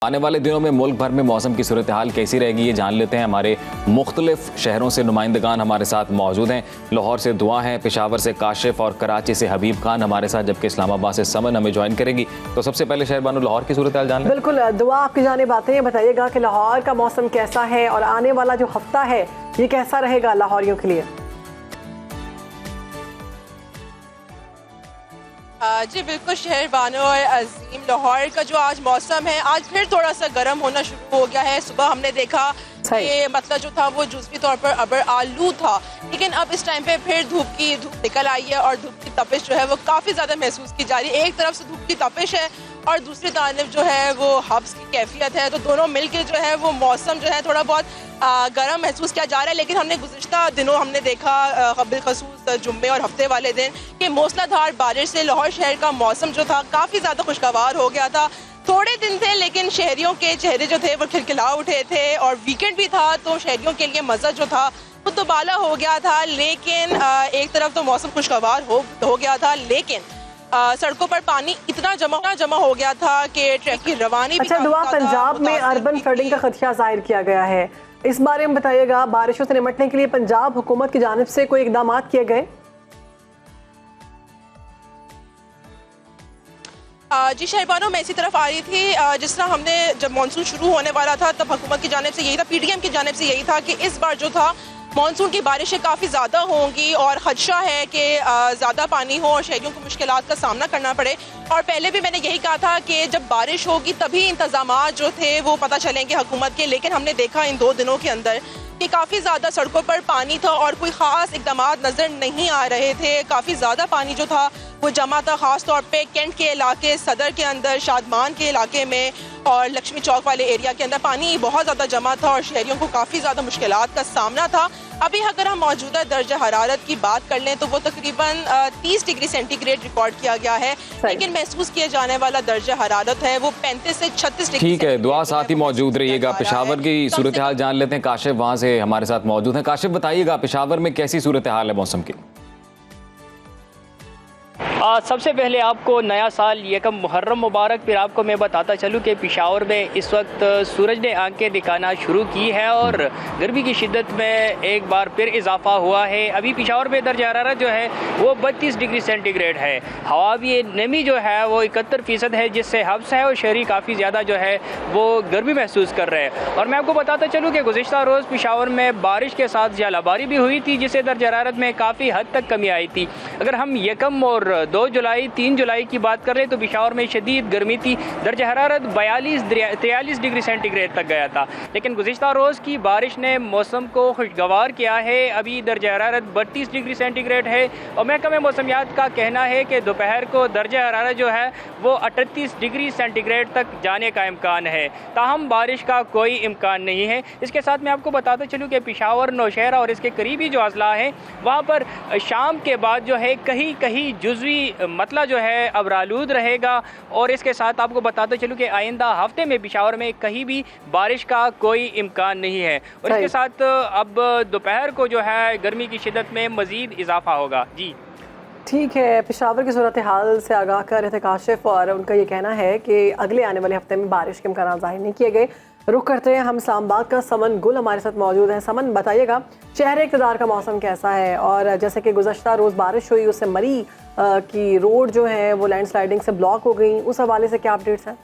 आने वाले दिनों में मुल्क भर में मौसम की सूरत हाल कैसी रहेगी ये जान लेते हैं। हमारे मुख्तलिफ शहरों से नुमाइंदगान हमारे साथ मौजूद हैं। लाहौर से दुआ हैं, पेशावर से काशिफ और कराची से हबीब खान हमारे साथ, जबकि इस्लामाबाद से समन हमें ज्वाइन करेगी। तो सबसे पहले शहरबानो लाहौर की सूरत हाल जान लें। बिल्कुल, दुआ आपकी जानिब आते हैं। बताइएगा कि लाहौर का मौसम कैसा है और आने वाला जो हफ्ता है ये कैसा रहेगा लाहौरियों के लिए। जी बिल्कुल शहरबानो और अजीम, लाहौर का जो आज मौसम है आज फिर थोड़ा सा गर्म होना शुरू हो गया है। सुबह हमने देखा कि मतलब जो था वो जुज़वी तौर पर अबर आलू था, लेकिन अब इस टाइम पे फिर धूप निकल आई है और धूप की तपिश जो है वो काफ़ी ज़्यादा महसूस की जा रही है। एक तरफ से धूप की तपिश है और दूसरी जानब जो है वो हब्स की कैफियत है, तो दोनों मिलके जो है वो मौसम जो है थोड़ा बहुत गर्म महसूस किया जा रहा है। लेकिन हमने गुज़िश्ता दिनों हमने देखा बिलखसूस जुम्मे और हफ्ते वाले दिन कि मूसलाधार बारिश से लाहौर शहर का मौसम जो था काफ़ी ज़्यादा खुशगवार हो गया था। थोड़े दिन थे लेकिन शहरियों के चेहरे जो थे वो खिलखिला उठे थे और वीकेंड भी था, तो शहरियों के लिए मज़ा जो था वो तो बाला हो गया था। लेकिन एक तरफ तो मौसम खुशगवार हो गया था, लेकिन सड़कों पर पानी इतना जमा हो गया था कि ट्रक की रवानी भी। अच्छा दुआ, पंजाब में अर्बन फ्लडिंग का खदशा जाहिर किया गया है, इस बारे में बताइएगा। बारिशों से निपटने के लिए पंजाब हुकूमत की जानिब से कोई इकदाम किए गए? जी शहरबानो, मैं इसी तरफ आ रही थी। जिस तरह हमने जब मानसून शुरू होने वाला था तब हुकूमत की जानिब से यही था, पीडीएम की जानिब से यही था कि इस बार जो था मानसून की बारिशें काफ़ी ज़्यादा होंगी और ख़दशा है कि ज़्यादा पानी हो और शहरियों को मुश्किलात का सामना करना पड़े। और पहले भी मैंने यही कहा था कि जब बारिश होगी तभी इंतज़ामात जो थे वो पता चलेंगे हुकूमत के, लेकिन हमने देखा इन 2 दिनों के अंदर कि काफ़ी ज़्यादा सड़कों पर पानी था और कोई ख़ास इक़दामात नज़र नहीं आ रहे थे। काफ़ी ज़्यादा पानी जो था वो जमा था, ख़ास तौर पे कैंट के इलाके, सदर के अंदर, शादमान के इलाके में और लक्ष्मी चौक वाले एरिया के अंदर पानी बहुत ज़्यादा जमा था और शहरियों को काफ़ी ज़्यादा मुश्किलात का सामना था। अभी अगर हम मौजूदा दर्जा हरारत की बात कर लें तो वो तकरीबन 30 डिग्री सेंटीग्रेड रिकॉर्ड किया गया है, लेकिन महसूस किए जाने वाला दर्जा हरारत है वो 35 से 36 डिग्री। ठीक है, दुआ साथ ही मौजूद रहिएगा। पेशावर की सूरत हाल जान लेते हैं। काशिफ वहाँ से हमारे साथ मौजूद हैं। काशिफ बताइएगा पेशावर में कैसी सूरत हाल है मौसम की? सबसे पहले आपको नया साल यकम मुहर्रम मुबारक। फिर आपको मैं बताता चलूँ कि पेशावर में इस वक्त सूरज ने आंखें दिखाना शुरू की है और गर्मी की शिद्दत में एक बार फिर इजाफा हुआ है। अभी पेशावर में दर्जा हरारत जो है वो 32 डिग्री सेंटीग्रेड है। हवा भी नमी जो है वो 71% है, जिससे हब्स है और शहरी काफ़ी ज़्यादा जो है वो गर्मी महसूस कर रहे हैं। और मैं आपको बताता चलूँ कि गुज़िश्ता रोज़ पेशावर में बारिश के साथ ज़्यादाबारी भी हुई थी, जिससे दर्जा हरारत में काफ़ी हद तक कमी आई थी। अगर हम यकम और 2 जुलाई 3 जुलाई की बात कर रहे हैं तो पेशावर में शदीद गर्मी थी, दर्जा हरारत 42-43 डिग्री सेंटीग्रेड तक गया था। लेकिन गुज़िश्ता रोज़ की बारिश ने मौसम को खुशगवार किया है। अभी दर्जा हरारत 32 डिग्री सेंटीग्रेड है और महकमे मौसमियात का कहना है कि दोपहर को दर्जा हरारत जो है वो 38 डिग्री सेंटीग्रेड तक जाने का इम्कान है, ताहम बारिश का कोई इम्कान नहीं है। इसके साथ मैं आपको बताता चलूँ कि पेशावर, नौशहरा और इसके करीबी जो अजला हैं वहाँ पर शाम के बाद जो है कहीं कहीं जुज़वी मतला जो है अबरालूद रहेगा। और इसके साथ आपको बताते चलूँ कि आइंदा हफ्ते में पेशावर में कहीं भी बारिश का कोई इम्कान नहीं है। और इसके साथ अब दोपहर को जो है गर्मी की शिद्दत में मज़ीद इजाफा होगा। जी ठीक है, पेशावर की सूरत हाल से आगाह कर रहे थे काशिफ और उनका ये कहना है कि अगले आने वाले हफ्ते में बारिश के इम्कान ज़ाहिर नहीं किए गए। रुख करते हैं हम इस्लामाबाद का। समन गुल हमारे साथ मौजूद हैं। समन बताइएगा शहर इक़्तिदार का मौसम कैसा है और जैसे कि गुज़श्ता रोज़ बारिश हुई उससे मरी की रोड जो है वो लैंडस्लाइडिंग से ब्लॉक हो गई, उस हवाले से क्या अपडेट्स हैं?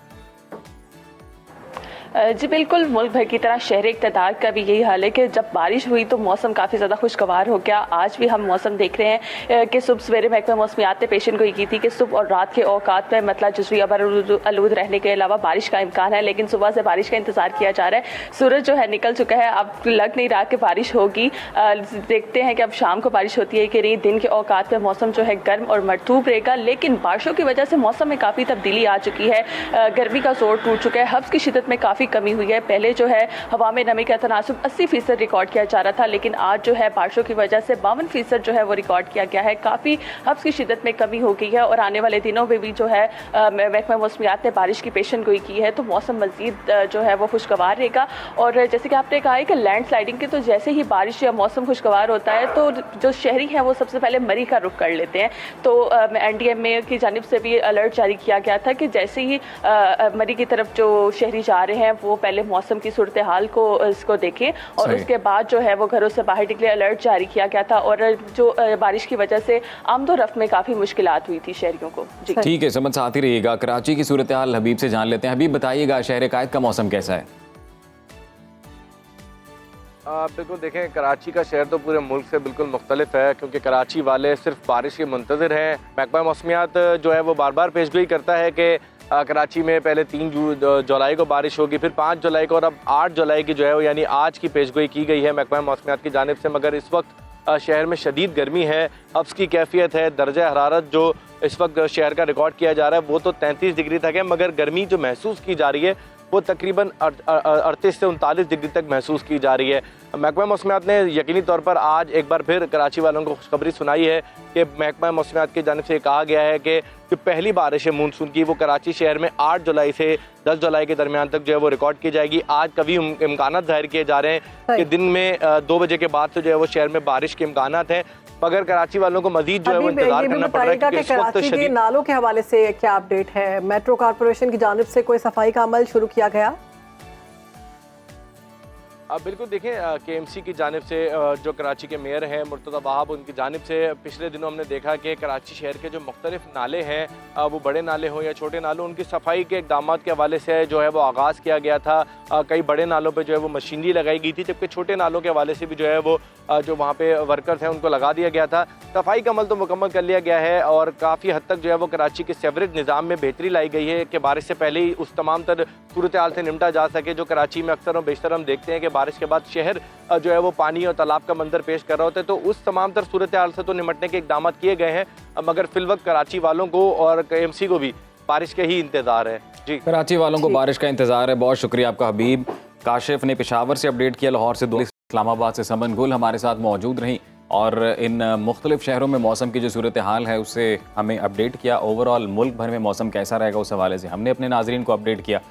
जी बिल्कुल, मुल्क भर की तरह शहरी इक़्तिदार का भी यही हाल है कि जब बारिश हुई तो मौसम काफ़ी ज़्यादा खुशगवार हो गया। आज भी हम मौसम देख रहे हैं कि सुबह सवेरे महकमा मौसमियात ने पेशन गोई की थी कि सुबह और रात के औकात में मतलब जुज़वी अबरालूद रहने के अलावा बारिश का इम्कान है, लेकिन सुबह से बारिश का इंतज़ार किया जा रहा है। सूरज जो है निकल चुका है, अब लग नहीं रहा कि बारिश होगी। देखते हैं कि अब शाम को बारिश होती है कि नहीं। दिन के औकात में मौसम जो है गर्म और मरतूब रहेगा, लेकिन बारिशों की वजह से मौसम में काफ़ी तब्दीली आ चुकी है। गर्मी का जोर टूट चुका है, हब्स की शिद्दत में काफ़ी कमी हुई है। पहले जो है हवा में नमी का तनासुब 80% रिकॉर्ड किया जा रहा था, लेकिन आज जो है बारिशों की वजह से 52% जो है वो रिकॉर्ड किया गया है। काफ़ी हब्स की शिद्दत में कमी हो गई है और आने वाले दिनों में भी जो है महकमा मौसमियात ने बारिश की पेशन गोई की है, तो मौसम मज़ीद जो है वो खुशगवार रहेगा। और जैसे कि आपने कहा है कि लैंड स्लाइडिंग की, तो जैसे ही बारिश या मौसम खुशगवार होता है तो जो शहरी हैं वो सबसे पहले मरी का रुख कर लेते हैं। तो NDMA की जानिब से भी अलर्ट जारी किया गया था कि जैसे ही मरी की तरफ जो शहरी जा रहे हैं वो पहले मौसम की सूरत हाल को इसको देखें और उसके बाद जो है वो घरों से बाहर निकले। अलर्ट जारी किया गया था और जो बारिश की वजह से आमदोरफ्त में काफ़ी मुश्किलात हुई थी शहरियों को। जी ठीक है, समझ साथ ही रहिएगा। कराची की सूरत हाल हबीब से जान लेते हैं। हबीब, बताइएगा शहर कायद का मौसम कैसा है? बिल्कुल देखें, कराची का शहर तो पूरे मुल्क से बिल्कुल मुख्तलिफ है, क्योंकि कराची वाले सिर्फ बारिश के मुंतज़िर हैं। महकमा मौसमियात जो है वो बार बार पेशगोई करता है कि कराची में पहले 3 जुलाई को बारिश होगी, फिर 5 जुलाई को और अब 8 जुलाई की जो है वो यानी आज की पेशगोई की गई है महकमा मौसमियात की जानिब से। मगर इस वक्त शहर में शदीद गर्मी है, हब्स की कैफियत है। दर्जा हरारत जो इस वक्त शहर का रिकॉर्ड किया जा रहा है वो तो 33 डिग्री तक है, मगर गर्मी जो महसूस की जा रही है वो तकरीबन 38 से 39 डिग्री तक महसूस की जा रही है। महकमा मौसमियात ने यकीनी तौर पर आज एक बार फिर कराची वालों को खुशखबरी सुनाई है कि महकमा मौसमियात की जानिब से कहा गया है कि जो पहली बारिश है मानसून की वो कराची शहर में 8 जुलाई से 10 जुलाई के दरमियान तक जो है वो रिकॉर्ड की जाएगी। आज कभी इम्कानात जाहिर किए जा रहे हैं कि दिन में 2 बजे के बाद से जो है वो शहर में बारिश के इम्कानात हैं, मगर कराची वालों को मजीद जो है वो इंतजार करना पड़ रहा है क्योंकि इस वक्त कराची के नालों के हवाले से क्या अपडेट है? मेट्रो कॉर्पोरेशन की जानिब से कोई सफाई का अमल शुरू किया गया? बिल्कुल देखें, KMC की जानिब से जो कराची के मेयर हैं मुर्तज़ा वहाब, उनकी जानिब से पिछले दिनों हमने देखा कि कराची शहर के जो मुख्तलिफ नाले हैं वो बड़े नाले हों या छोटे नालों, उनकी सफाई के इक़दाम के हवाले से जो है वो आगाज़ किया गया था। कई बड़े नालों पे जो है वो मशीनरी लगाई गई थी, जबकि छोटे नालों के हवाले से भी जो है वो जो वहाँ पे वर्कर्स हैं उनको लगा दिया गया था। सफाई का अमल तो मुकम्मल कर लिया गया है और काफ़ी हद तक जो है वो कराची के सेवरेज निज़ाम में बेहतरी लाई गई है कि बारिश से पहले ही उस तमाम तर सूरत हाल से निपटा जा सके जो कराची में अक्सर और बेशतर हम देखते हैं कि बारिश के बाद शहर जो है वो पानी और तालाब का मंजर पेश कर रहा होता है। तो उस तमाम तर सूरत हाल से तो निपटने के इकदाम किए गए हैं, मगर फिलवक्त कराची वालों को और KMC को भी बारिश का ही इंतज़ार है। जी, कराची वालों को बारिश का इंतज़ार है। बहुत शुक्रिया आपका हबीब। काशिफ ने पेशावर से अपडेट किया, लाहौर से दो, इस्लामाबाद से समन गुल हमारे साथ मौजूद रहीं और इन मुख्तलिफ शहरों में मौसम की जो सूरत हाल है उससे हमें अपडेट किया। ओवरऑल मुल्क भर में मौसम कैसा रहेगा उस हवाले से हमने अपने नाजरीन को अपडेट किया।